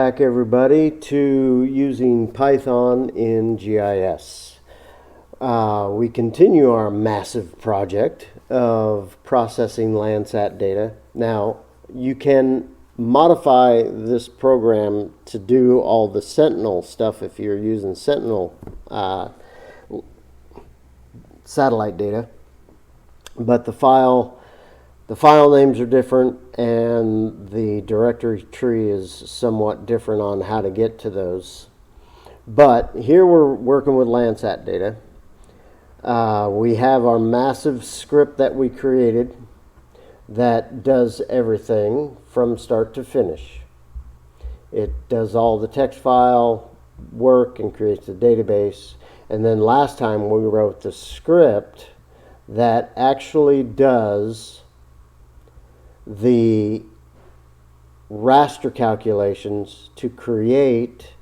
Back everybody to using Python in GIS. We continue our massive project of processing Landsat data. Now you can modify this program to do all the Sentinel stuff if you're using Sentinel satellite data, but the file names are different and the directory tree is somewhat different on how to get to those. But here we're working with Landsat data. We have our massive script that we created that does everything from start to finish. It does all the text file work and creates the database. And then last time we wrote the script that actually does the raster calculations to create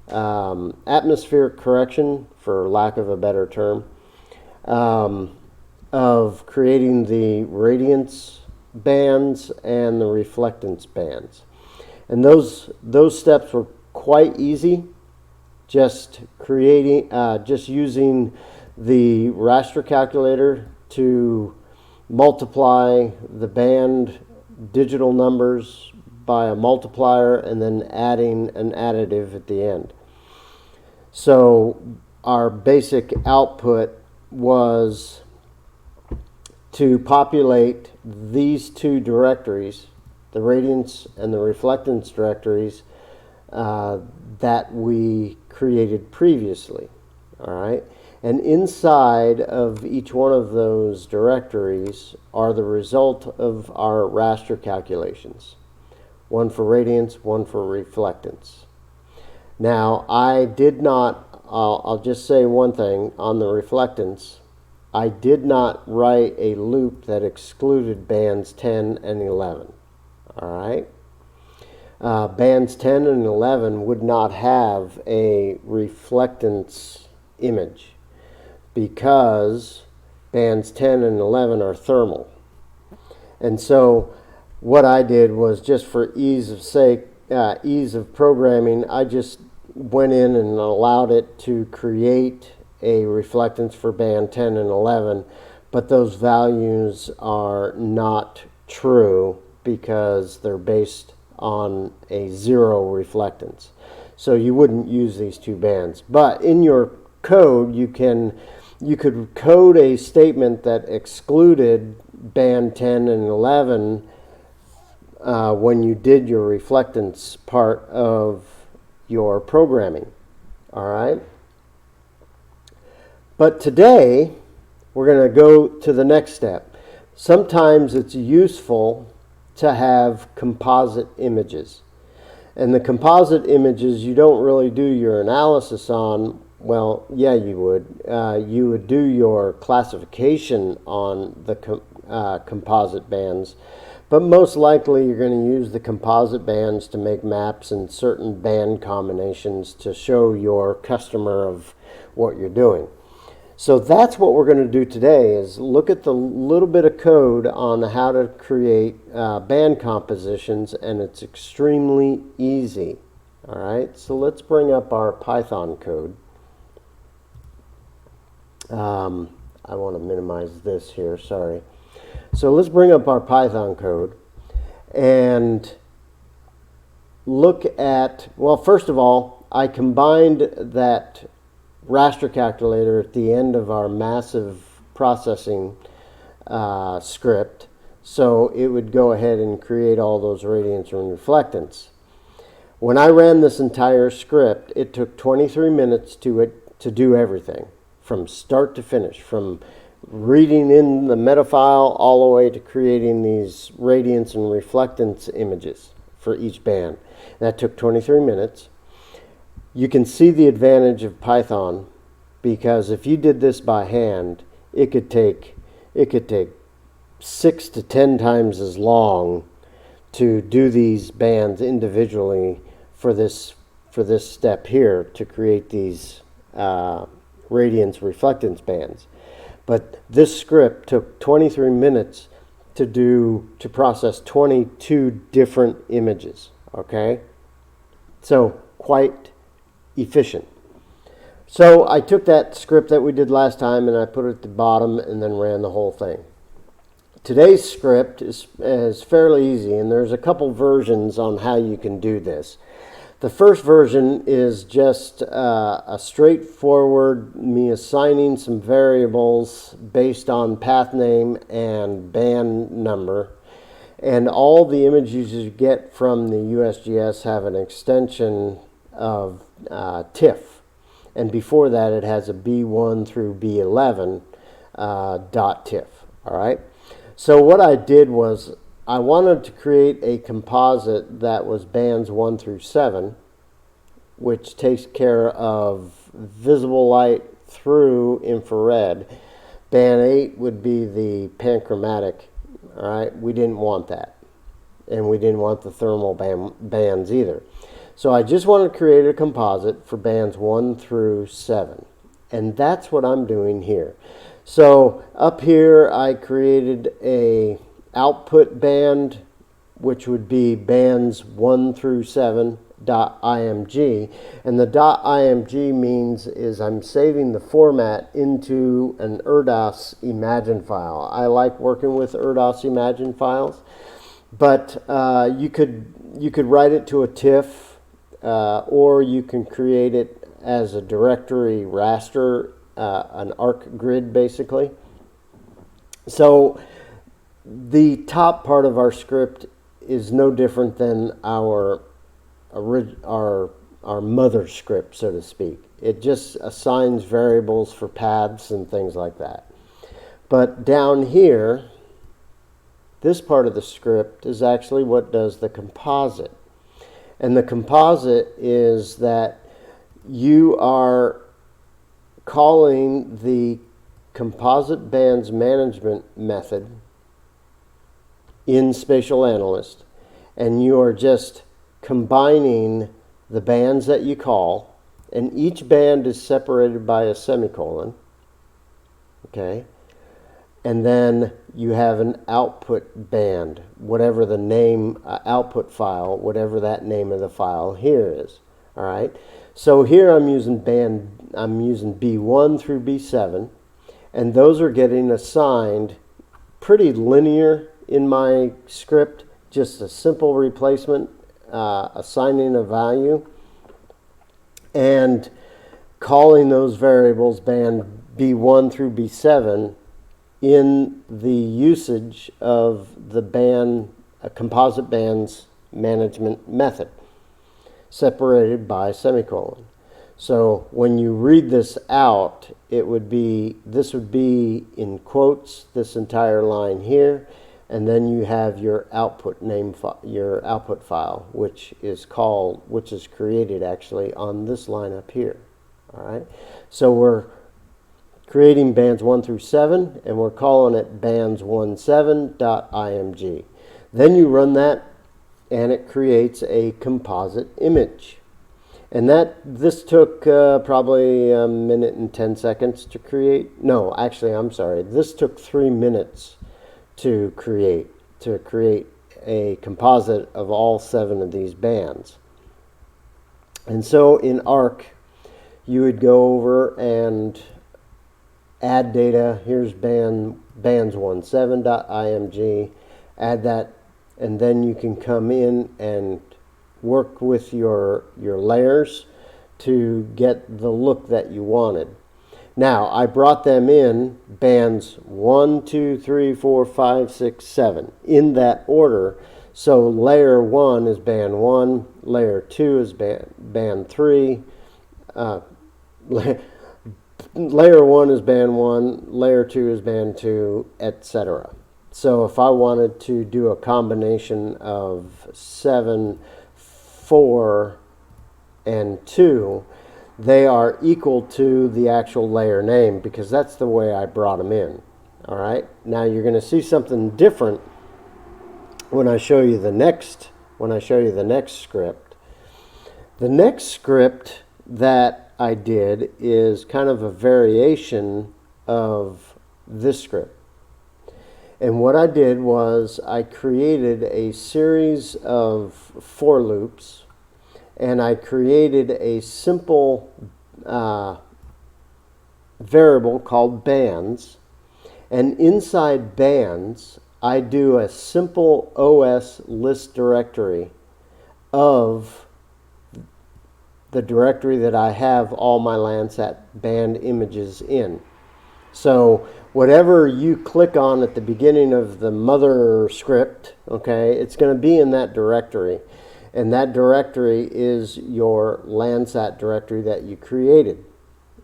atmospheric correction, for lack of a better term, of creating the radiance bands and the reflectance bands. And those steps were quite easy. Just using the raster calculator to multiply the band digital numbers by a multiplier and then adding an additive at the end. So our basic output was to populate these two directories, the radiance and the reflectance directories that we created previously. All right. And inside of each one of those directories are the result of our raster calculations. One for radiance, one for reflectance. Now, I did not, I'll just say one thing on the reflectance. I did not write a loop that excluded bands 10 and 11. All right. Bands 10 and 11 would not have a reflectance image, because bands 10 and 11 are thermal. And so what I did was, just for ease of programming, I just went in and allowed it to create a reflectance for band 10 and 11, but those values are not true because they're based on a zero reflectance. So you wouldn't use these two bands. But in your code, you could code a statement that excluded band 10 and 11 when you did your reflectance part of your programming. All right. But today we're going to go to the next step. Sometimes it's useful to have composite images. And the composite images you don't really do your analysis on. Well, yeah, you would. You would do your classification on the composite bands, but most likely you're going to use the composite bands to make maps and certain band combinations to show your customer of what you're doing. So that's what we're going to do today, is look at the little bit of code on how to create band compositions, and it's extremely easy. All right, so let's bring up our Python code. I want to minimize this here, sorry. So let's bring up our Python code and look at, well, first of all, I combined that raster calculator at the end of our massive processing script, so it would go ahead and create all those radiance and reflectance. When I ran this entire script, it took 23 minutes to do everything from start to finish, from reading in the meta file all the way to creating these radiance and reflectance images for each band. That took 23 minutes. You can see the advantage of Python, because if you did this by hand, it could take 6 to 10 times as long to do these bands individually for this step here to create these radiance reflectance bands. But this script took 23 minutes to process 22 different images. Okay, So quite efficient. So I took that script that we did last time and I put it at the bottom and then ran the whole thing. Today's script is fairly easy, and there's a couple versions on how you can do this. The first version is just a straightforward me assigning some variables based on path name and band number. And all the images you get from the USGS have an extension of TIFF. And before that, it has a B1 through B11 .tiff. All right. So what I did was I wanted to create a composite that was bands 1 through 7, which takes care of visible light through infrared. Band 8 would be the panchromatic. All right, we didn't want that, and we didn't want the thermal bands either. So I just wanted to create a composite for bands 1 through 7, and that's what I'm doing here. So up here I created a output band, which would be bands 1 through 7 .img, and the .img means is I'm saving the format into an ERDOS Imagine file. I like working with ERDOS Imagine files, but you could write it to a TIFF, or you can create it as a directory raster, an arc grid basically. So the top part of our script is no different than our mother script, so to speak. It just assigns variables for paths and things like that. But down here, this part of the script is actually what does the composite. And the composite is that you are calling the composite bands management method in Spatial Analyst, and you are just combining the bands that you call, and each band is separated by a semicolon, okay? And then you have an output band, whatever the name, output file, whatever that name of the file here is, all right? So here I'm using B1 through B7, and those are getting assigned pretty linear in my script, just a simple replacement, assigning a value, and calling those variables band B1 through B7 in the usage of the band composite bands management method, separated by semicolon. So when you read this out, this would be in quotes, this entire line here, and then you have your output your output file, which is created actually on this line up here. All right. So we're creating bands 1 through 7, and we're calling it bands17.img. Then you run that, and it creates a composite image. And this took probably 1 minute and 10 seconds to create. No, actually, I'm sorry. This took 3 minutes to create a composite of all 7 of these bands. And so in Arc, you would go over and add data. Here's bands17.img. Add that, and then you can come in and work with your layers to get the look that you wanted. Now, I brought them in bands 1, 2, 3, 4, 5, 6, 7 in that order. So layer 1 is band 1, layer 2 is band 3, layer 1 is band 1, layer 2 is band 2, etc. So if I wanted to do a combination of 7, 4, and 2, they are equal to the actual layer name, because that's the way I brought them in. All right. Now you're going to see something different when I show you the next script. The next script that I did is kind of a variation of this script. And what I did was I created a series of for loops, and I created a simple variable called bands, and inside bands I do a simple OS list directory of the directory that I have all my Landsat band images in. So whatever you click on at the beginning of the mother script, okay, it's going to be in that directory. And that directory is your Landsat directory that you created.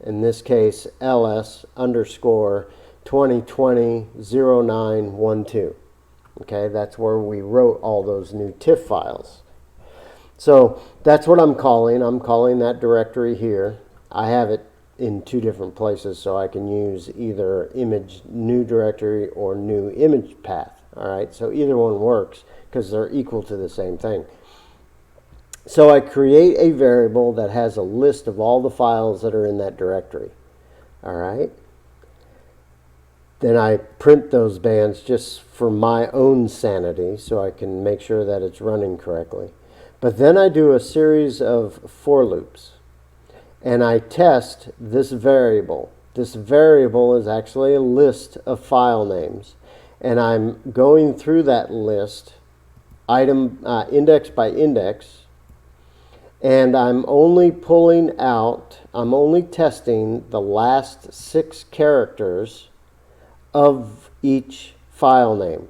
In this case, ls underscore 2020-0912. Okay, that's where we wrote all those new TIFF files. So that's what I'm calling. I'm calling that directory here. I have it in two different places, so I can use either imgNewDir or new image path. All right, so either one works because they're equal to the same thing. So I create a variable that has a list of all the files that are in that directory. All right. Then I print those bands just for my own sanity so I can make sure that it's running correctly. But then I do a series of for loops, and I test this variable. This variable is actually a list of file names, and I'm going through that list item index by index, and I'm only testing the last 6 characters of each file name.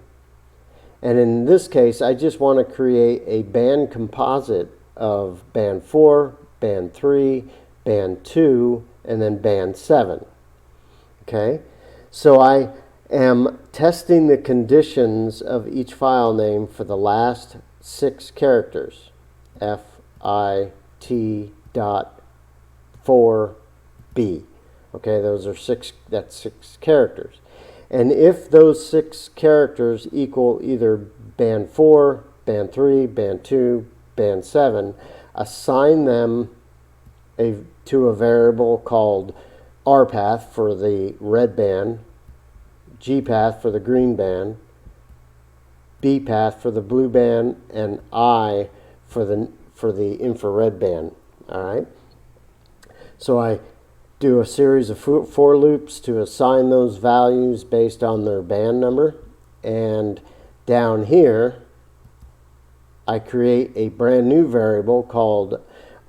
And in this case, I just want to create a band composite of band 4, band 3, band 2, and then band 7. Okay? So I am testing the conditions of each file name for the last 6 characters. FIT.4B. Okay, those are 6, that's 6 characters. And if those 6 characters equal either band 4, band 3, band 2, band 7, assign them to a variable called rpath for the red band, gpath for the green band, bpath for the blue band, and I for the infrared band. All right. So I do a series of for loops to assign those values based on their band number, and down here I create a brand new variable called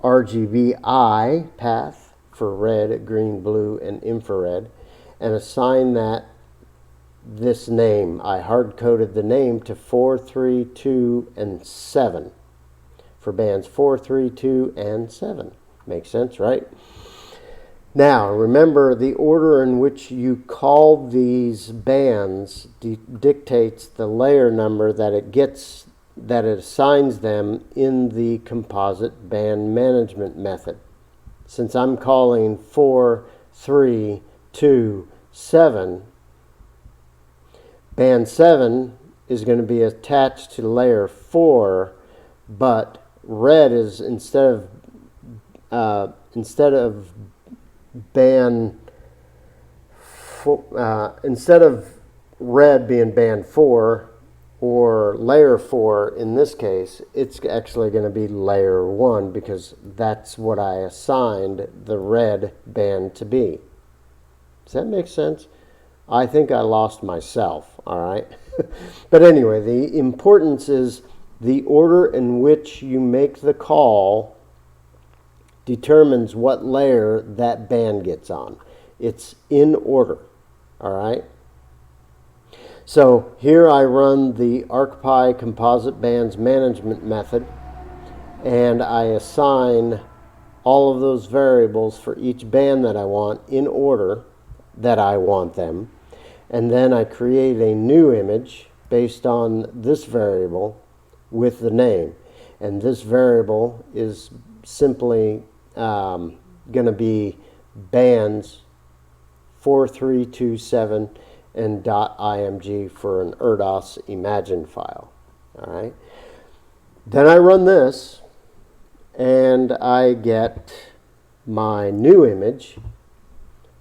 RGBI path for red, green, blue, and infrared, and assign this name. I hard-coded the name to 4, 3, 2, and 7 for bands 4, 3, 2, and 7. Makes sense, right? Now, remember, the order in which you call these bands dictates the layer number that it assigns them in the composite band management method. Since I'm calling 4, 3, 2, 7, band 7 is going to be attached to layer 4, but red is instead of red being band 4 or layer 4 in this case, it's actually going to be layer 1 because that's what I assigned the red band to be. Does that make sense? I think I lost myself, all right? But anyway, the importance is the order in which you make the call determines what layer that band gets on. It's in order, all right? So here I run the arcpy composite bands management method, and I assign all of those variables for each band that I want in order that I want them, and then I create a new image based on this variable with the name, and this variable is simply going to be bands 4327 and .img for an erdos imagine file. All right. Then I run this, and I get my new image,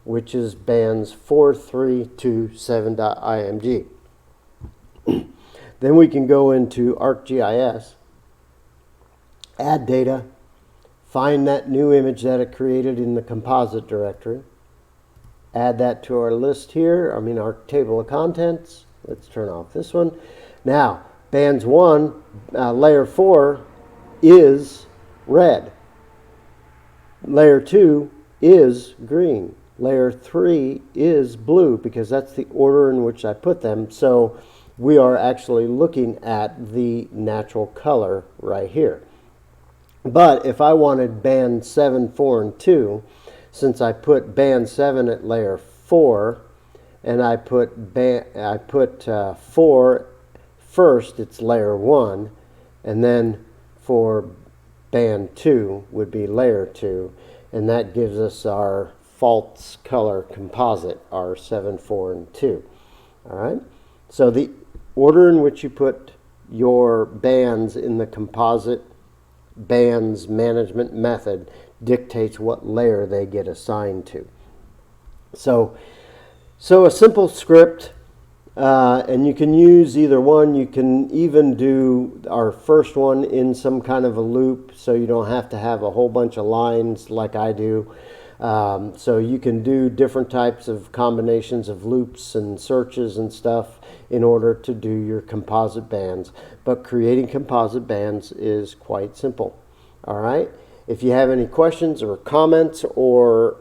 which is bands 4327.img. Then we can go into ArcGIS, add data, find that new image that it created in the composite directory, add that to our list here, our table of contents. Let's turn off this one. Now, bands 1, layer 4 is red. Layer 2 is green. Layer 3 is blue, because that's the order in which I put them. So we are actually looking at the natural color right here. But if I wanted band 7, 4, and 2, since I put band 7 at layer 4, and I put 4 first, it's layer 1, and then for band 2 would be layer 2, and that gives us our false color composite, our 7, 4, and 2. All right? So the order in which you put your bands in the composite bands management method dictates what layer they get assigned to. So a simple script, and you can use either one. You can even do our first one in some kind of a loop, so you don't have to have a whole bunch of lines like I do. So you can do different types of combinations of loops and searches and stuff in order to do your composite bands. But creating composite bands is quite simple. All right. If you have any questions or comments, or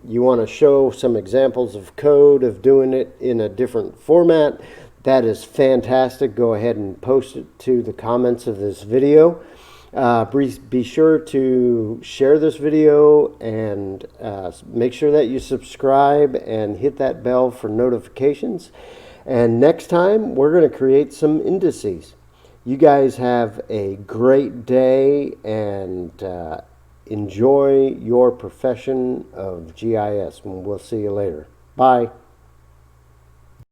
you want to show some examples of code of doing it in a different format, that is fantastic. Go ahead and post it to the comments of this video. Be sure to share this video, and make sure that you subscribe and hit that bell for notifications. And next time, we're going to create some indices. You guys have a great day, and enjoy your profession of GIS. We'll see you later. Bye.